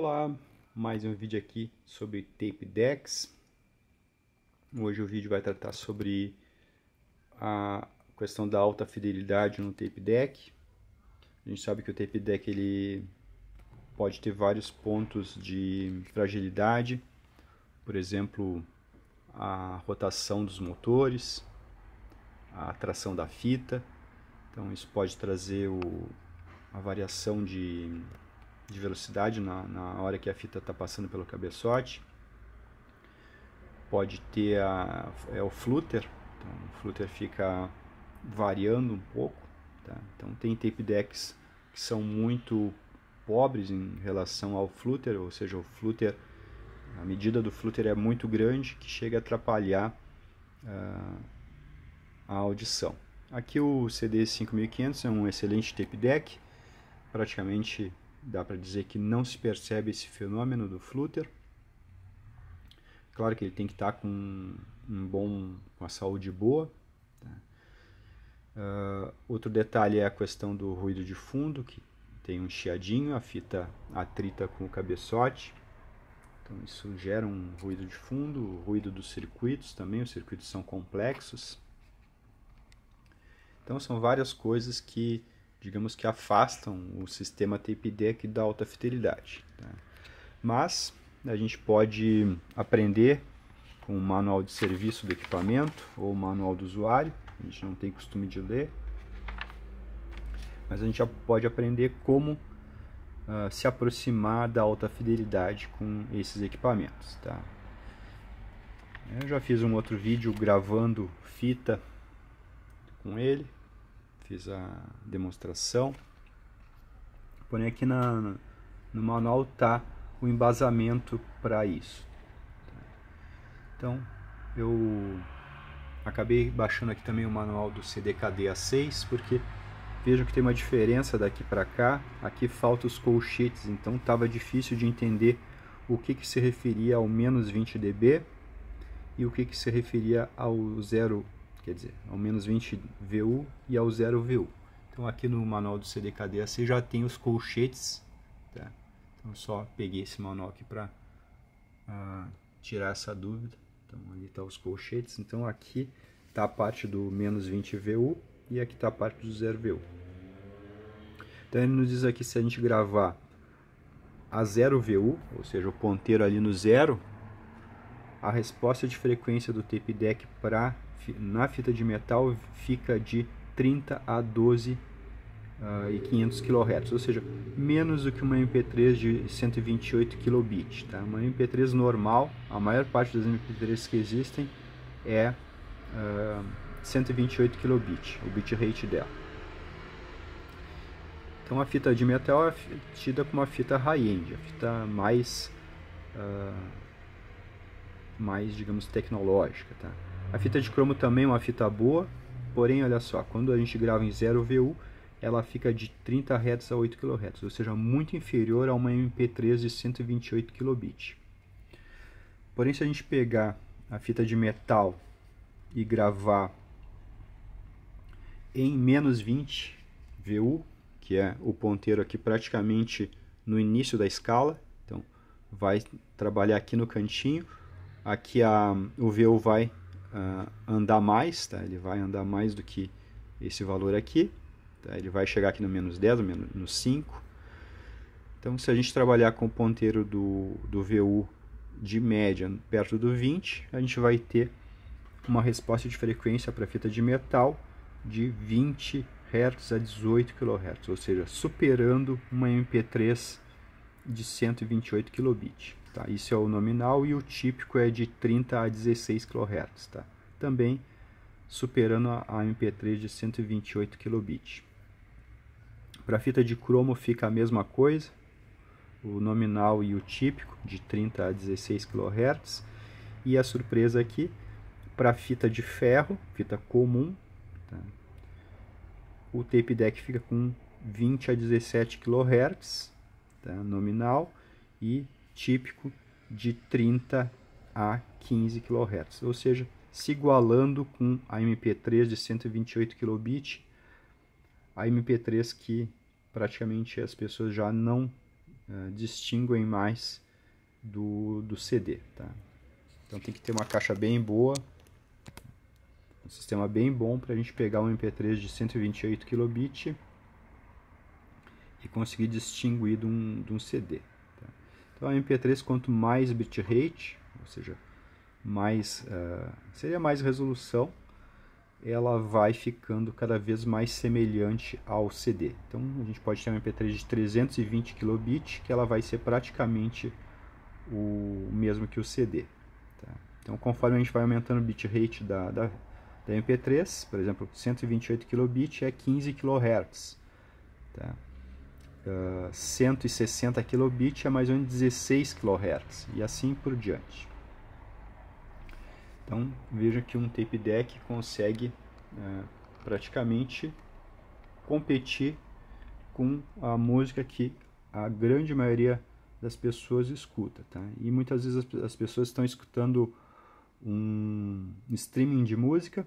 Olá, mais um vídeo aqui sobre tape decks. Hoje o vídeo vai tratar sobre a questão da alta fidelidade no tape deck. A gente sabe que o tape deck ele pode ter vários pontos de fragilidade, por exemplo, a rotação dos motores, a tração da fita. Então isso pode trazer a variação de velocidade na hora que a fita está passando pelo cabeçote. Pode ter o flutter, então o flutter fica variando um pouco. Tá? Então tem tape decks que são muito pobres em relação ao flutter, ou seja, a medida do flutter é muito grande, que chega a atrapalhar a audição. Aqui o CD 5500 é um excelente tape deck, praticamente dá para dizer que não se percebe esse fenômeno do flutter. Claro que ele tem que estar com com a saúde boa. Tá? Outro detalhe é a questão do ruído de fundo, que tem um chiadinho, a fita atrita com o cabeçote. Então isso gera um ruído de fundo, o ruído dos circuitos também, os circuitos são complexos. Então são várias coisas que, digamos que afastam o sistema tape deck da alta fidelidade. Tá? Mas a gente pode aprender com o manual de serviço do equipamento ou o manual do usuário. A gente não tem costume de ler, mas a gente já pode aprender como se aproximar da alta fidelidade com esses equipamentos. Tá? Eu já fiz um outro vídeo gravando fita com ele, fiz a demonstração, porém aqui no manual está o embasamento para isso. Então eu acabei baixando aqui também o manual do CDKD A6, porque vejam que tem uma diferença daqui para cá. Aqui faltam os colchetes, então estava difícil de entender o que se referia ao menos 20 dB e o que se referia ao 0, quer dizer, ao menos 20 VU e ao 0 VU. Então aqui no manual do CDKD A6 já tem os colchetes, tá? Então eu só peguei esse manual aqui para tirar essa dúvida. Então ali está os colchetes. Então aqui está a parte do menos 20 VU e aqui está a parte do 0 VU. Então ele nos diz aqui, se a gente gravar a 0 VU, ou seja, o ponteiro ali no 0, a resposta de frequência do tape deck na fita de metal fica de 30 a 12 e 500 kHz, ou seja, menos do que uma MP3 de 128 kilobit. Tá? Uma MP3 normal, a maior parte das MP3s que existem é 128 kilobit, o bitrate dela. Então a fita de metal é tida como uma fita high-end, a fita mais, digamos, tecnológica. Tá? A fita de cromo também é uma fita boa, porém, olha só, quando a gente grava em 0 VU, ela fica de 30 Hz a 8 kHz, ou seja, muito inferior a uma MP3 de 128 kilobit. Porém, se a gente pegar a fita de metal e gravar em menos 20 VU, que é o ponteiro aqui praticamente no início da escala, então vai trabalhar aqui no cantinho, aqui o VU vai andar mais, tá? Ele vai andar mais do que esse valor aqui. Tá? Ele vai chegar aqui no menos 10, no 5. Então, se a gente trabalhar com o ponteiro do VU de média perto do 20, a gente vai ter uma resposta de frequência para a fita de metal de 20 Hz a 18 kHz, ou seja, superando uma MP3 de 128 kilobit. Tá? Isso é o nominal e o típico é de 30 a 16 kHz. Tá? Também superando a MP3 de 128 kilobit. Para a fita de cromo fica a mesma coisa, o nominal e o típico de 30 a 16 kHz. E a surpresa aqui, para a fita de ferro, fita comum, tá? O tape deck fica com 20 a 17 kHz, tá? Nominal, e típico de 30 a 15 kHz, ou seja, se igualando com a MP3 de 128 kilobit, a MP3 que praticamente as pessoas já não distinguem mais do CD. Tá? Então tem que ter uma caixa bem boa, um sistema bem bom para a gente pegar um MP3 de 128 kilobit e conseguir distinguir de um CD. Tá? Então a MP3, quanto mais bitrate, ou seja, seria mais resolução, ela vai ficando cada vez mais semelhante ao CD. Então a gente pode ter um MP3 de 320 kilobit, que ela vai ser praticamente o mesmo que o CD. Tá? Então conforme a gente vai aumentando o bitrate da MP3, por exemplo, 128 kilobit é 15 kHz. Tá? 160 kilobit é mais ou menos 16 kHz, e assim por diante. Então veja que um tape deck consegue praticamente competir com a música que a grande maioria das pessoas escuta. Tá? E muitas vezes as pessoas estão escutando um streaming de música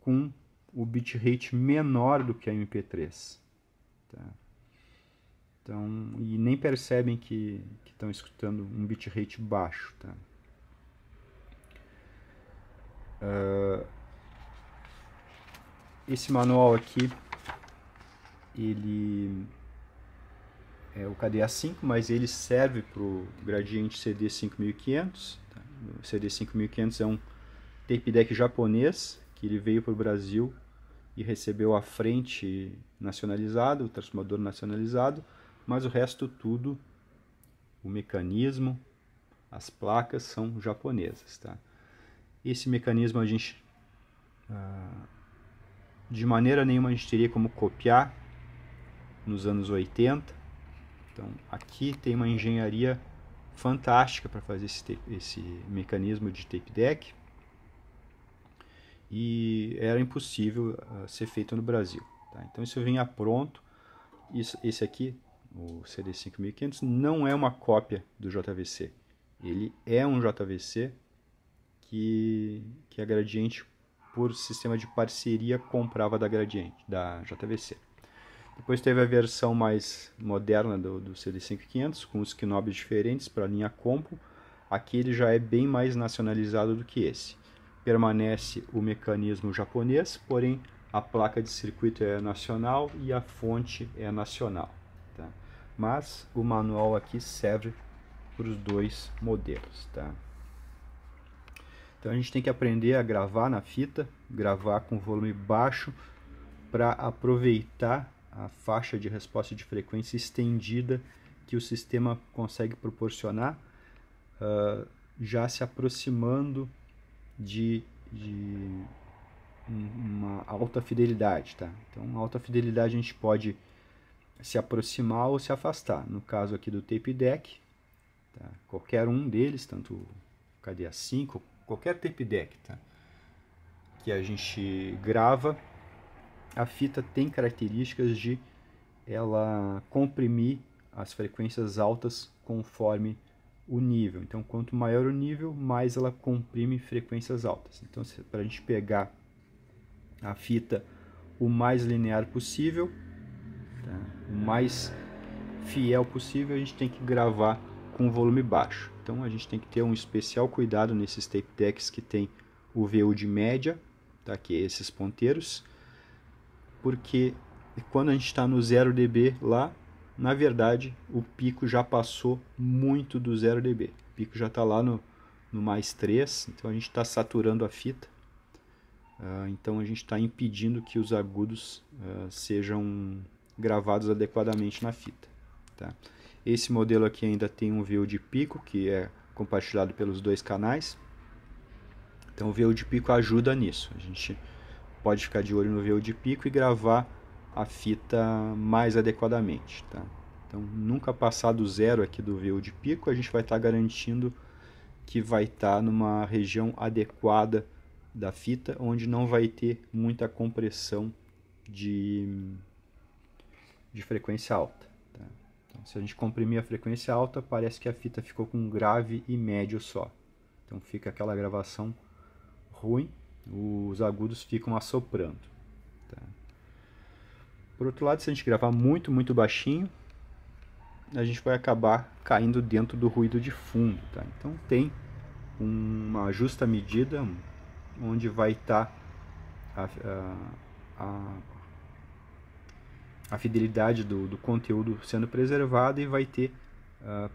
com o bitrate menor do que a MP3. Tá? Então, e nem percebem que estão escutando um bitrate baixo. Tá? Esse manual aqui, ele é o KDA5, mas ele serve para o Gradiente CD 5500. Tá? O CD 5500 é um tape deck japonês, que ele veio para o Brasil e recebeu a frente nacionalizada, o transformador nacionalizado, mas o resto tudo, o mecanismo, as placas são japonesas. Tá? Esse mecanismo a gente, de maneira nenhuma, a gente teria como copiar nos anos 80. Então aqui tem uma engenharia fantástica para fazer esse mecanismo de tape deck, e era impossível ser feito no Brasil. Tá? Então isso vinha pronto. Esse aqui, o CD 5500, não é uma cópia do JVC. Ele é um JVC que a Gradiente, por sistema de parceria, comprava da Gradiente, da JVC. Depois teve a versão mais moderna do CD 5500, com os knobs diferentes para a linha Compo. Aqui ele já é bem mais nacionalizado do que esse. Permanece o mecanismo japonês, porém a placa de circuito é nacional e a fonte é nacional. Tá? Mas o manual aqui serve para os dois modelos. Tá? Então a gente tem que aprender a gravar na fita, gravar com volume baixo, para aproveitar a faixa de resposta de frequência estendida que o sistema consegue proporcionar, já se aproximando de uma alta fidelidade. Tá? Então, alta fidelidade a gente pode se aproximar ou se afastar. No caso aqui do tape deck, tá? Qualquer um deles, tanto o KDA5, qualquer tape deck, tá? Que a gente grava, a fita tem características de ela comprimir as frequências altas conforme o nível. Então, quanto maior o nível, mais ela comprime frequências altas. Então, para a gente pegar a fita o mais linear possível, tá? O mais fiel possível, a gente tem que gravar com volume baixo. Então, a gente tem que ter um especial cuidado nesses tape decks que tem o VU de média, tá? Que é esses ponteiros, porque quando a gente está no 0 dB lá, na verdade o pico já passou muito do 0 dB. O pico já está lá no mais 3, então a gente está saturando a fita. Então a gente está impedindo que os agudos sejam gravados adequadamente na fita. Tá? Esse modelo aqui ainda tem um VU de pico, que é compartilhado pelos dois canais. Então o VU de pico ajuda nisso. A gente pode ficar de olho no VU de pico e gravar a fita mais adequadamente. Tá? Então, nunca passar do zero aqui do VU de pico, a gente vai estar garantindo que vai estar numa região adequada da fita, onde não vai ter muita compressão de frequência alta. Tá? Então, se a gente comprimir a frequência alta, parece que a fita ficou com grave e médio só. Então fica aquela gravação ruim, os agudos ficam assoprando. Tá? Por outro lado, se a gente gravar muito baixinho, a gente vai acabar caindo dentro do ruído de fundo, tá? Então tem uma justa medida onde vai estar a fidelidade do conteúdo sendo preservada e vai ter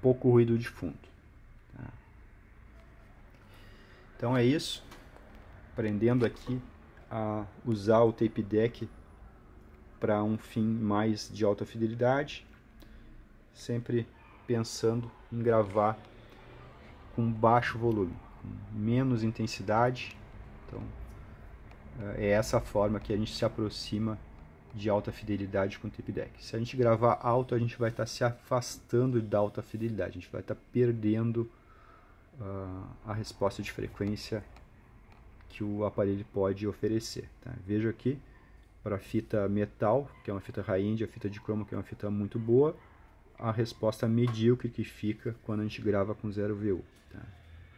pouco ruído de fundo. Tá? Então é isso. Aprendendo aqui a usar o tape deck para um fim mais de alta fidelidade, sempre pensando em gravar com baixo volume, com menos intensidade. Então é essa forma que a gente se aproxima de alta fidelidade com o tape deck. Se a gente gravar alto, a gente vai estar se afastando da alta fidelidade, a gente vai estar perdendo a resposta de frequência que o aparelho pode oferecer. Tá? Veja aqui, para a fita metal, que é uma fita high-end, a fita de cromo, que é uma fita muito boa, a resposta medíocre que fica quando a gente grava com 0 VU. Tá?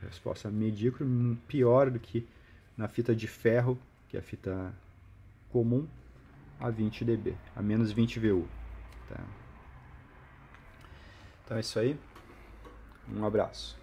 A resposta medíocre, pior do que na fita de ferro, que é a fita comum, a 20 dB, a menos 20 VU. Tá? Então é isso aí, um abraço.